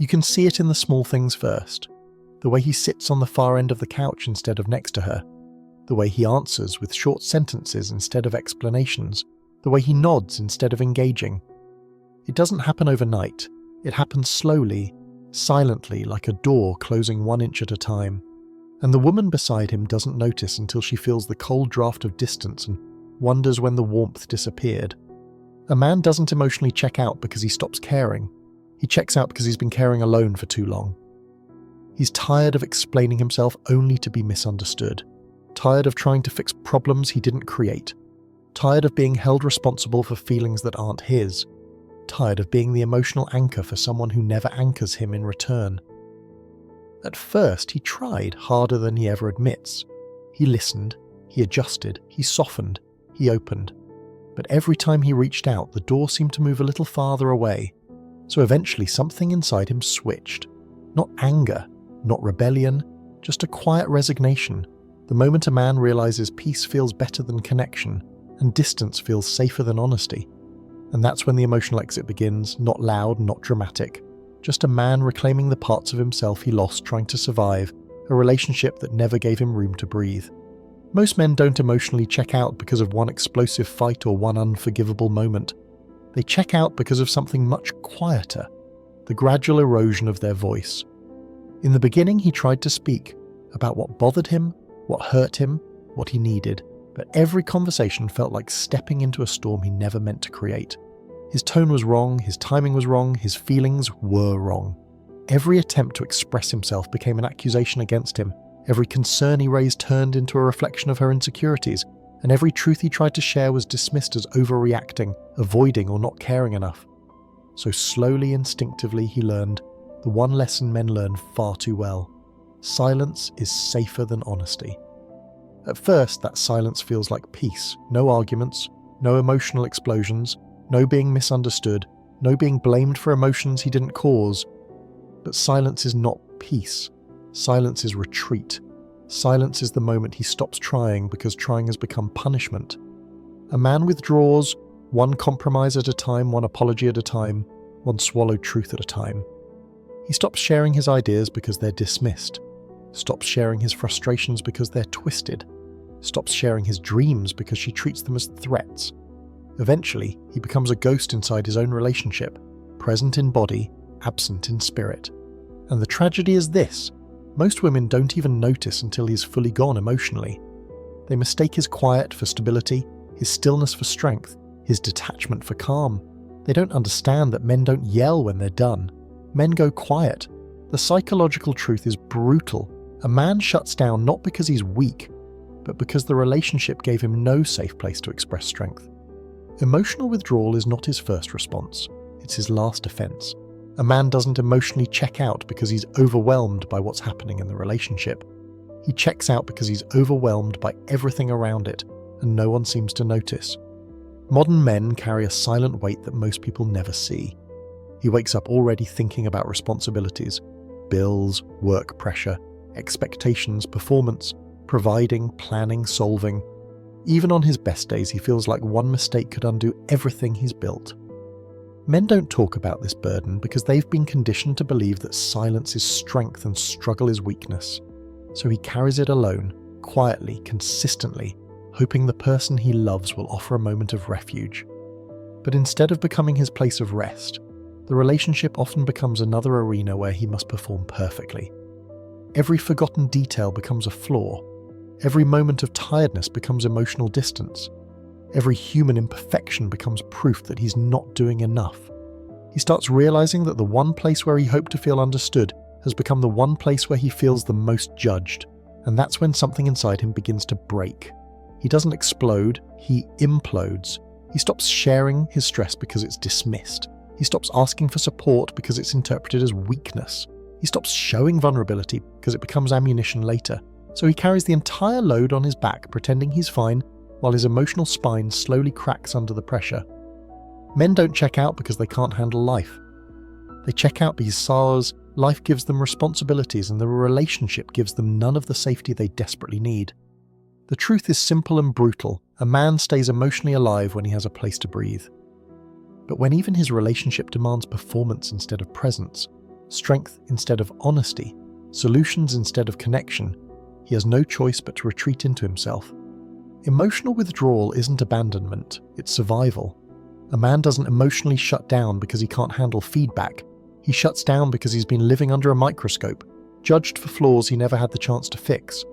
You can see it in the small things first. The way he sits on the far end of the couch instead of next to her. The way he answers with short sentences instead of explanations. The way he nods instead of engaging. It doesn't happen overnight. It happens slowly, silently, like a door closing 1 inch at a time. And the woman beside him doesn't notice until she feels the cold draft of distance and wonders when the warmth disappeared. A man doesn't emotionally check out because he stops caring. He checks out because he's been caring alone for too long. He's tired of explaining himself only to be misunderstood. Tired of trying to fix problems he didn't create. Tired of being held responsible for feelings that aren't his. Tired of being the emotional anchor for someone who never anchors him in return. At first, he tried harder than he ever admits. He listened, he adjusted, he softened, he opened. But every time he reached out, the door seemed to move a little farther away. So eventually something inside him switched. Not anger, not rebellion, just a quiet resignation. The moment a man realizes peace feels better than connection, and distance feels safer than honesty. And that's when the emotional exit begins, not loud, not dramatic. Just a man reclaiming the parts of himself he lost trying to survive, a relationship that never gave him room to breathe. Most men don't emotionally check out because of one explosive fight or one unforgivable moment. They check out because of something much quieter, the gradual erosion of their voice. In the beginning, he tried to speak about what bothered him, what hurt him, what he needed, but every conversation felt like stepping into a storm he never meant to create. His tone was wrong, his timing was wrong, his feelings were wrong. Every attempt to express himself became an accusation against him. Every concern he raised turned into a reflection of her insecurities, and every truth he tried to share was dismissed as overreacting, avoiding, or not caring enough. So slowly, instinctively, he learned the one lesson men learn far too well. Silence is safer than honesty. At first, that silence feels like peace. No arguments, no emotional explosions, no being misunderstood, no being blamed for emotions he didn't cause. But silence is not peace. Silence is retreat. Silence is the moment he stops trying because trying has become punishment. A man withdraws, one compromise at a time, one apology at a time, one swallowed truth at a time. He stops sharing his ideas because they're dismissed. Stops sharing his frustrations because they're twisted. Stops sharing his dreams because she treats them as threats. Eventually, he becomes a ghost inside his own relationship, present in body, absent in spirit. And the tragedy is this: most women don't even notice until he's fully gone emotionally. They mistake his quiet for stability, his stillness for strength, his detachment for calm. They don't understand that men don't yell when they're done. Men go quiet. The psychological truth is brutal. A man shuts down not because he's weak, but because the relationship gave him no safe place to express strength. Emotional withdrawal is not his first response. It's his last defense. A man doesn't emotionally check out because he's overwhelmed by what's happening in the relationship. He checks out because he's overwhelmed by everything around it, and no one seems to notice. Modern men carry a silent weight that most people never see. He wakes up already thinking about responsibilities, bills, work pressure, expectations, performance, providing, planning, solving. Even on his best days, he feels like one mistake could undo everything he's built. Men don't talk about this burden because they've been conditioned to believe that silence is strength and struggle is weakness. So he carries it alone, quietly, consistently, hoping the person he loves will offer a moment of refuge. But instead of becoming his place of rest, the relationship often becomes another arena where he must perform perfectly. Every forgotten detail becomes a flaw. Every moment of tiredness becomes emotional distance. Every human imperfection becomes proof that he's not doing enough. He starts realizing that the one place where he hoped to feel understood has become the one place where he feels the most judged, and that's when something inside him begins to break. He doesn't explode, he implodes. He stops sharing his stress because it's dismissed. He stops asking for support because it's interpreted as weakness. He stops showing vulnerability because it becomes ammunition later. So he carries the entire load on his back, pretending he's fine, while his emotional spine slowly cracks under the pressure. Men don't check out because they can't handle life. They check out because life gives them responsibilities and the relationship gives them none of the safety they desperately need. The truth is simple and brutal. A man stays emotionally alive when he has a place to breathe. But when even his relationship demands performance instead of presence, strength instead of honesty, solutions instead of connection, he has no choice but to retreat into himself. Emotional withdrawal isn't abandonment, it's survival. A man doesn't emotionally shut down because he can't handle feedback. He shuts down because he's been living under a microscope, judged for flaws he never had the chance to fix.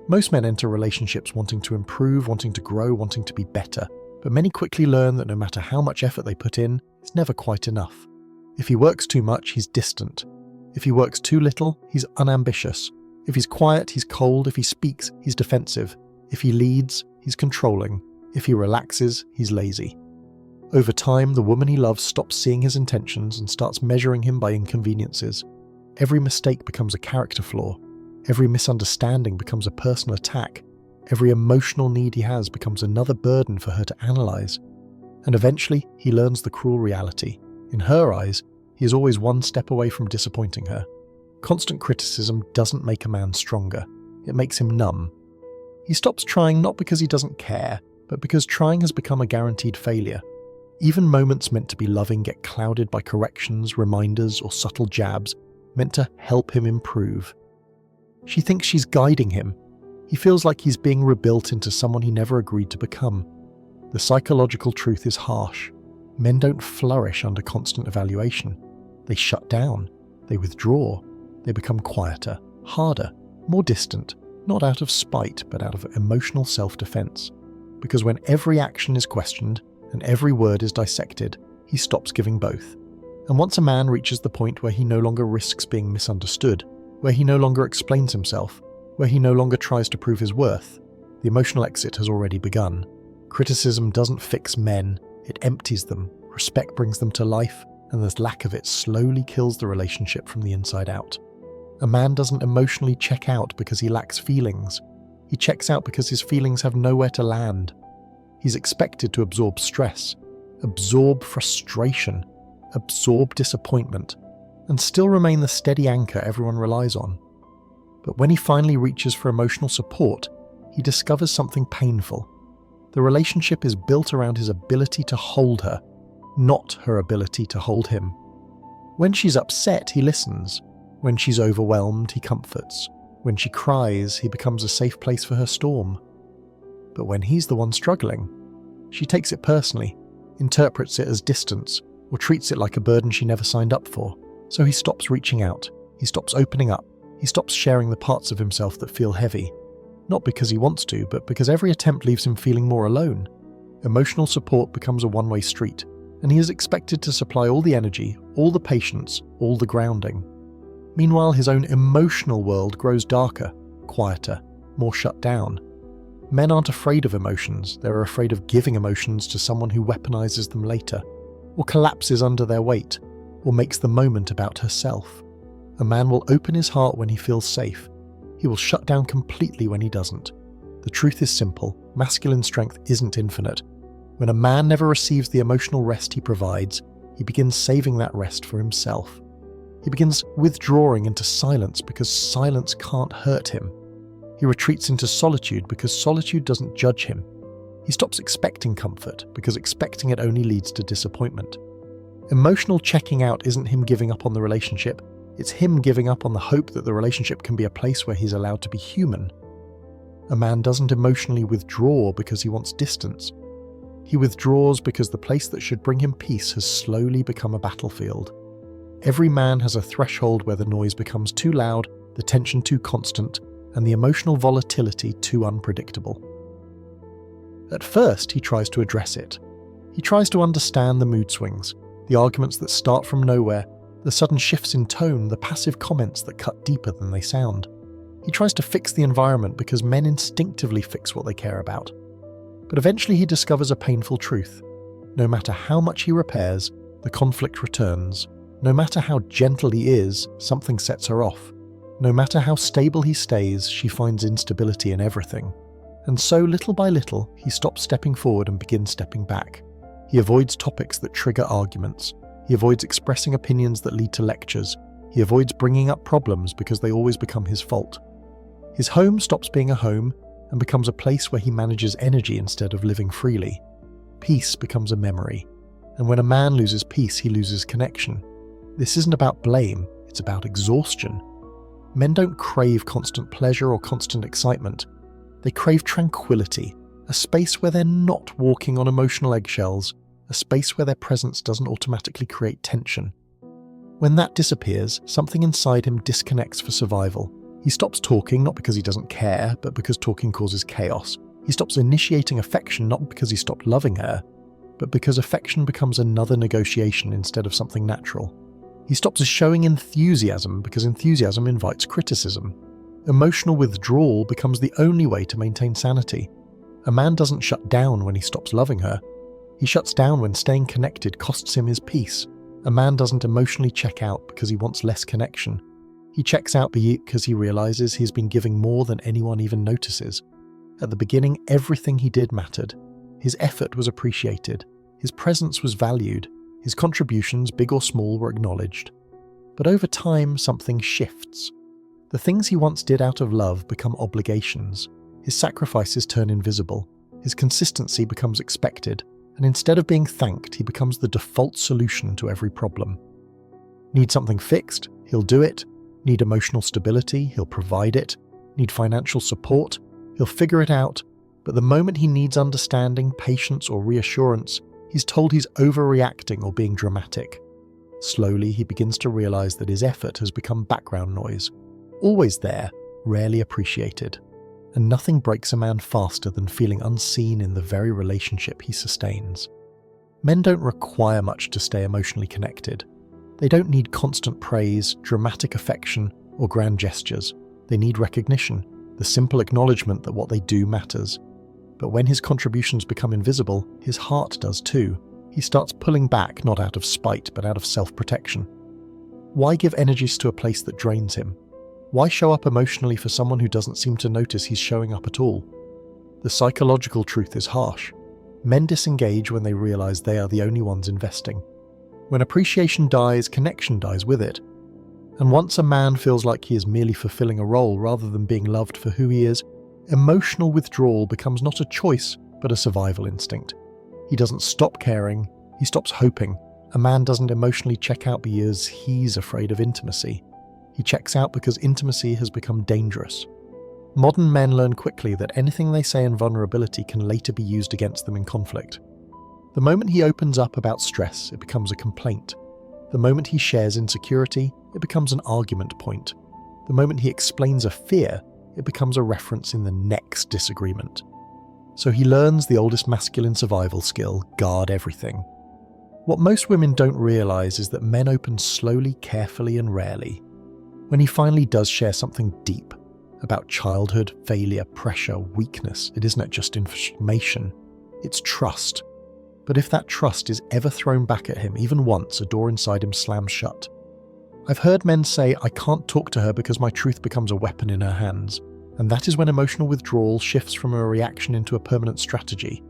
Most men enter relationships wanting to improve, wanting to grow, wanting to be better, but many quickly learn that no matter how much effort they put in, it's never quite enough. If he works too much, he's distant. If he works too little, he's unambitious. If he's quiet, he's cold. If he speaks, he's defensive. If he leads, he's controlling. If he relaxes, he's lazy. Over time, the woman he loves stops seeing his intentions and starts measuring him by inconveniences. Every mistake becomes a character flaw. Every misunderstanding becomes a personal attack. Every emotional need he has becomes another burden for her to analyze. And eventually, he learns the cruel reality. In her eyes, he is always one step away from disappointing her. Constant criticism doesn't make a man stronger. It makes him numb. He stops trying not because he doesn't care, but because trying has become a guaranteed failure. Even moments meant to be loving get clouded by corrections, reminders, or subtle jabs, meant to help him improve. She thinks she's guiding him. He feels like he's being rebuilt into someone he never agreed to become. The psychological truth is harsh. Men don't flourish under constant evaluation. They shut down. They withdraw. They become quieter, harder, more distant, not out of spite, but out of emotional self-defense. Because when every action is questioned and every word is dissected, he stops giving both. And once a man reaches the point where he no longer risks being misunderstood, where he no longer explains himself, where he no longer tries to prove his worth, the emotional exit has already begun. Criticism doesn't fix men, it empties them. Respect brings them to life, and the lack of it slowly kills the relationship from the inside out. A man doesn't emotionally check out because he lacks feelings. He checks out because his feelings have nowhere to land. He's expected to absorb stress, absorb frustration, absorb disappointment, and still remain the steady anchor everyone relies on. But when he finally reaches for emotional support, he discovers something painful. The relationship is built around his ability to hold her, not her ability to hold him. When she's upset, he listens. When she's overwhelmed, he comforts. When she cries, he becomes a safe place for her storm. But when he's the one struggling, she takes it personally, interprets it as distance, or treats it like a burden she never signed up for. So he stops reaching out. He stops opening up. He stops sharing the parts of himself that feel heavy. Not because he wants to, but because every attempt leaves him feeling more alone. Emotional support becomes a one-way street, and he is expected to supply all the energy, all the patience, all the grounding. Meanwhile, his own emotional world grows darker, quieter, more shut down. Men aren't afraid of emotions, they're afraid of giving emotions to someone who weaponizes them later, or collapses under their weight, or makes the moment about herself. A man will open his heart when he feels safe. He will shut down completely when he doesn't. The truth is simple. Masculine strength isn't infinite. When a man never receives the emotional rest he provides, he begins saving that rest for himself. He begins withdrawing into silence because silence can't hurt him. He retreats into solitude because solitude doesn't judge him. He stops expecting comfort because expecting it only leads to disappointment. Emotional checking out isn't him giving up on the relationship. It's him giving up on the hope that the relationship can be a place where he's allowed to be human. A man doesn't emotionally withdraw because he wants distance. He withdraws because the place that should bring him peace has slowly become a battlefield. Every man has a threshold where the noise becomes too loud, the tension too constant, and the emotional volatility too unpredictable. At first, he tries to address it. He tries to understand the mood swings, the arguments that start from nowhere, the sudden shifts in tone, the passive comments that cut deeper than they sound. He tries to fix the environment because men instinctively fix what they care about. But eventually he discovers a painful truth. No matter how much he repairs, the conflict returns. No matter how gentle he is, something sets her off. No matter how stable he stays, she finds instability in everything. And so, little by little, he stops stepping forward and begins stepping back. He avoids topics that trigger arguments. He avoids expressing opinions that lead to lectures. He avoids bringing up problems because they always become his fault. His home stops being a home and becomes a place where he manages energy instead of living freely. Peace becomes a memory. And when a man loses peace, he loses connection. This isn't about blame, it's about exhaustion. Men don't crave constant pleasure or constant excitement. They crave tranquility, a space where they're not walking on emotional eggshells, a space where their presence doesn't automatically create tension. When that disappears, something inside him disconnects for survival. He stops talking, not because he doesn't care, but because talking causes chaos. He stops initiating affection, not because he stopped loving her, but because affection becomes another negotiation instead of something natural. He stops showing enthusiasm because enthusiasm invites criticism. Emotional withdrawal becomes the only way to maintain sanity. A man doesn't shut down when he stops loving her. He shuts down when staying connected costs him his peace. A man doesn't emotionally check out because he wants less connection. He checks out because he realizes he's been giving more than anyone even notices. At the beginning, everything he did mattered. His effort was appreciated. His presence was valued. His contributions, big or small, were acknowledged. But over time, something shifts. The things he once did out of love become obligations. His sacrifices turn invisible. His consistency becomes expected. And instead of being thanked, he becomes the default solution to every problem. Need something fixed? He'll do it. Need emotional stability? He'll provide it. Need financial support? He'll figure it out. But the moment he needs understanding, patience, or reassurance, he's told he's overreacting or being dramatic. Slowly, he begins to realize that his effort has become background noise. Always there, rarely appreciated. And nothing breaks a man faster than feeling unseen in the very relationship he sustains. Men don't require much to stay emotionally connected. They don't need constant praise, dramatic affection, or grand gestures. They need recognition, the simple acknowledgement that what they do matters. But when his contributions become invisible, his heart does too. He starts pulling back, not out of spite, but out of self-protection. Why give energies to a place that drains him? Why show up emotionally for someone who doesn't seem to notice he's showing up at all? The psychological truth is harsh. Men disengage when they realize they are the only ones investing. When appreciation dies, connection dies with it. And once a man feels like he is merely fulfilling a role rather than being loved for who he is, emotional withdrawal becomes not a choice, but a survival instinct. He doesn't stop caring, he stops hoping. A man doesn't emotionally check out because he's afraid of intimacy. He checks out because intimacy has become dangerous. Modern men learn quickly that anything they say in vulnerability can later be used against them in conflict. The moment he opens up about stress, it becomes a complaint. The moment he shares insecurity, it becomes an argument point. The moment he explains a fear, it becomes a reference in the next disagreement. So he learns the oldest masculine survival skill, guard everything. What most women don't realize is that men open slowly, carefully, and rarely. When he finally does share something deep about childhood, failure, pressure, weakness, it isn't just information, it's trust. But if that trust is ever thrown back at him, even once, a door inside him slams shut. I've heard men say, "I can't talk to her because my truth becomes a weapon in her hands." And that is when emotional withdrawal shifts from a reaction into a permanent strategy.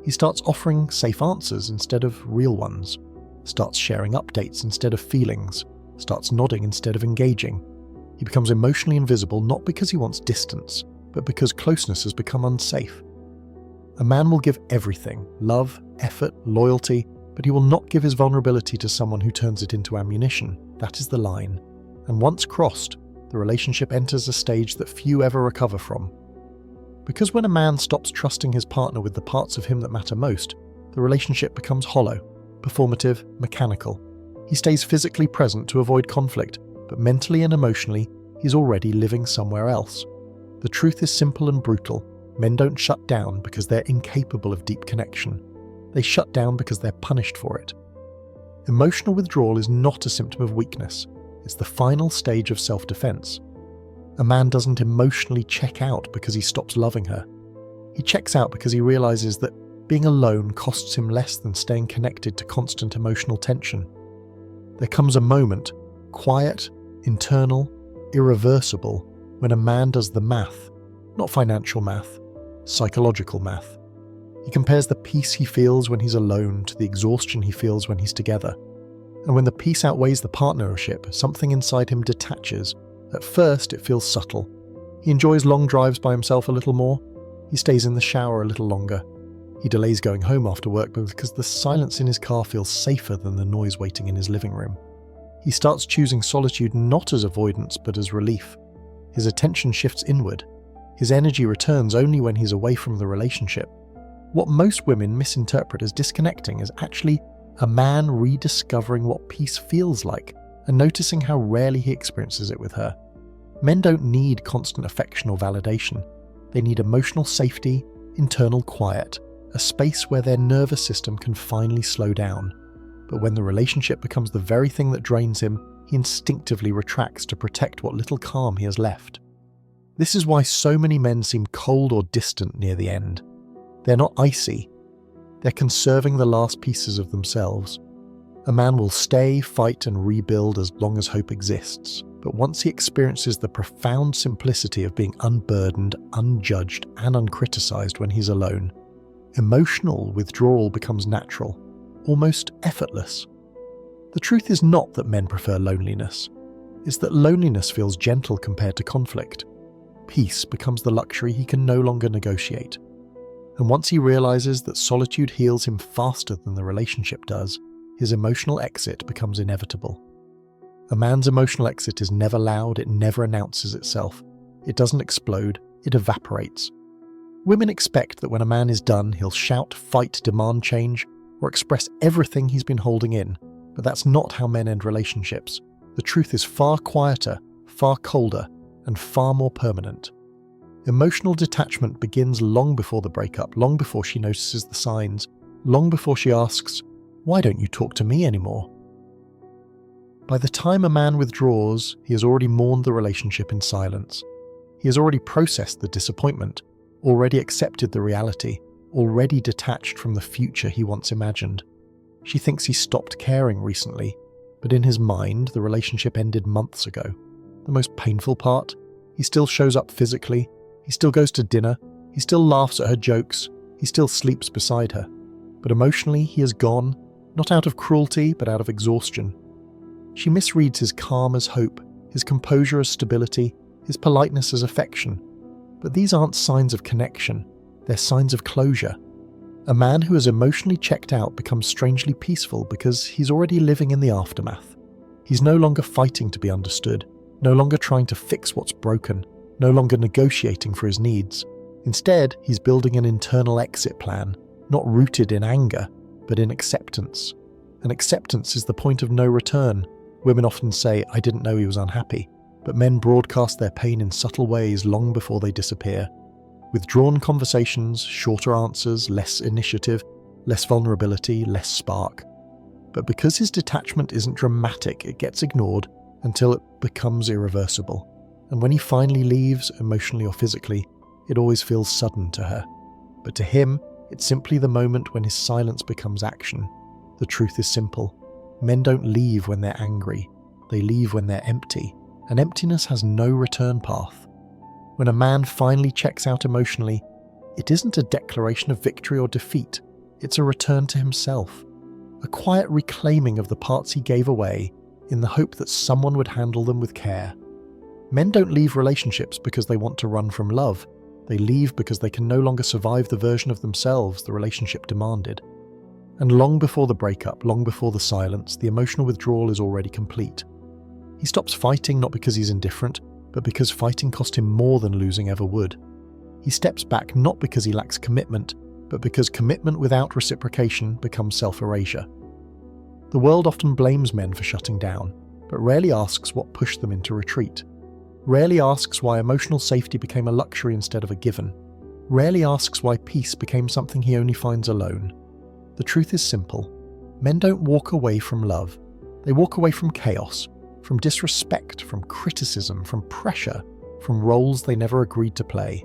He starts offering safe answers instead of real ones, starts sharing updates instead of feelings, starts nodding instead of engaging. He becomes emotionally invisible not because he wants distance, but because closeness has become unsafe. A man will give everything, love, effort, loyalty, but he will not give his vulnerability to someone who turns it into ammunition. That is the line. And once crossed, the relationship enters a stage that few ever recover from. Because when a man stops trusting his partner with the parts of him that matter most, the relationship becomes hollow, performative, mechanical. He stays physically present to avoid conflict, but mentally and emotionally, he's already living somewhere else. The truth is simple and brutal. Men don't shut down because they're incapable of deep connection. They shut down because they're punished for it. Emotional withdrawal is not a symptom of weakness. It's the final stage of self-defense. A man doesn't emotionally check out because he stops loving her. He checks out because he realizes that being alone costs him less than staying connected to constant emotional tension. There comes a moment, quiet, internal, irreversible, when a man does the math, not financial math, psychological math. He compares the peace he feels when he's alone to the exhaustion he feels when he's together. And when the peace outweighs the partnership, something inside him detaches. At first, it feels subtle. He enjoys long drives by himself a little more. He stays in the shower a little longer. He delays going home after work because the silence in his car feels safer than the noise waiting in his living room. He starts choosing solitude not as avoidance but as relief. His attention shifts inward. His energy returns only when he's away from the relationship. What most women misinterpret as disconnecting is actually a man rediscovering what peace feels like and noticing how rarely he experiences it with her. Men don't need constant affection or validation. They need emotional safety, internal quiet, a space where their nervous system can finally slow down. But when the relationship becomes the very thing that drains him, he instinctively retracts to protect what little calm he has left. This is why so many men seem cold or distant near the end. They're not icy. They're conserving the last pieces of themselves. A man will stay, fight, and rebuild as long as hope exists. But once he experiences the profound simplicity of being unburdened, unjudged, and uncriticized when he's alone, emotional withdrawal becomes natural, almost effortless. The truth is not that men prefer loneliness. It's that loneliness feels gentle compared to conflict. Peace becomes the luxury he can no longer negotiate. And once he realizes that solitude heals him faster than the relationship does, his emotional exit becomes inevitable. A man's emotional exit is never loud, it never announces itself. It doesn't explode, it evaporates. Women expect that when a man is done, he'll shout, fight, demand change, or express everything he's been holding in, but that's not how men end relationships. The truth is far quieter, far colder, and far more permanent. Emotional detachment begins long before the breakup, long before she notices the signs, long before she asks, "Why don't you talk to me anymore?" By the time a man withdraws, he has already mourned the relationship in silence. He has already processed the disappointment, already accepted the reality, already detached from the future he once imagined. She thinks he stopped caring recently, but in his mind, the relationship ended months ago. The most painful part? He still shows up physically, he still goes to dinner, he still laughs at her jokes, he still sleeps beside her. But emotionally, he is gone, not out of cruelty, but out of exhaustion. She misreads his calm as hope, his composure as stability, his politeness as affection. But these aren't signs of connection, they're signs of closure. A man who is emotionally checked out becomes strangely peaceful because he's already living in the aftermath. He's no longer fighting to be understood, no longer trying to fix what's broken, no longer negotiating for his needs. Instead, he's building an internal exit plan, not rooted in anger, but in acceptance. And acceptance is the point of no return. Women often say, "I didn't know he was unhappy," but men broadcast their pain in subtle ways long before they disappear. Withdrawn conversations, shorter answers, less initiative, less vulnerability, less spark. But because his detachment isn't dramatic, it gets ignored until it becomes irreversible. And when he finally leaves, emotionally or physically, it always feels sudden to her. But to him, it's simply the moment when his silence becomes action. The truth is simple. Men don't leave when they're angry. They leave when they're empty. And emptiness has no return path. When a man finally checks out emotionally, it isn't a declaration of victory or defeat. It's a return to himself. A quiet reclaiming of the parts he gave away in the hope that someone would handle them with care. Men don't leave relationships because they want to run from love. They leave because they can no longer survive the version of themselves the relationship demanded. And long before the breakup, long before the silence, the emotional withdrawal is already complete. He stops fighting not because he's indifferent, but because fighting cost him more than losing ever would. He steps back not because he lacks commitment, but because commitment without reciprocation becomes self-erasure. The world often blames men for shutting down, but rarely asks what pushed them into retreat. Rarely asks why emotional safety became a luxury instead of a given. Rarely asks why peace became something he only finds alone. The truth is simple. Men don't walk away from love. They walk away from chaos, from disrespect, from criticism, from pressure, from roles they never agreed to play.